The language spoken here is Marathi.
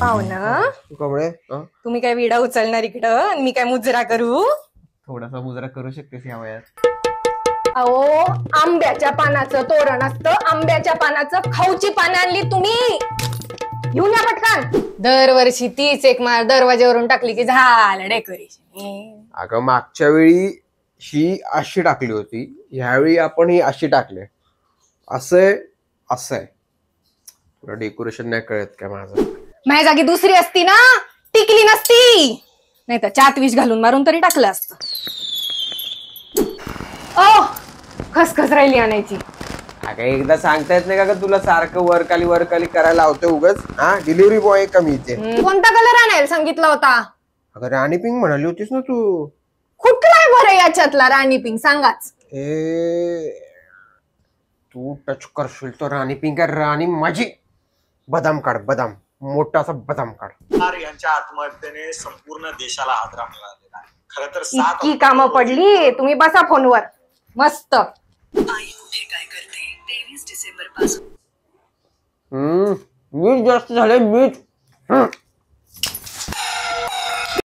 पाहुणं कमळे तुम्ही काय विडा उचलणार इकडं आणि मी काय मुजरा करू? थोडासा मुजरा करू शकतेस या वयात. अहो आंब्याच्या पानाचं तोरण असतं, आंब्याच्या पानाचं खाऊची पानं आणली तुम्ही. घेऊन या पटकन. दरवर्षी तीच एक माळ दरवाज्यावरून टाकली की झालं डेकोरेशन. अगं मागच्या वेळी ही अशी टाकली होती, ह्यावेळी आपण ही अशी टाकले. असं आहे. तुला डेकोरेशन नाही कळत काय माझं? माझ्या जागी दुसरी असती ना, टिकली नसती. नाही तर चात विष घालून मारून तरी टाकलं असतं. ओ खसखस राहिली आणायची. अगं एकदा सांगता येत नाही का तुला सारखं वरकाली करायला लावतोय उगाच? हा डिलिव्हरी बॉय कमी इथे. कोणता कलर आणायला सांगितला होता? अगं राणी पिंक म्हणाली होतीस ना तू. कुठलाय बरं याच्यातला राणी पिंक सांगाच? तू टच करशील तर राणी पिंक आहे. राणी माझी. बदाम काढ, बदाम मोठासा बदाम काढ. यांच्या आत्महत्येने संपूर्ण देशाला हादरा मिळालेला आहे. खरं तर इतकी कामं पडली, तुम्ही बसा फोनवर मस्त. आई कुठे काय करते 23 डिसेंबर पासून मीठ जास्त झालंय मीठ.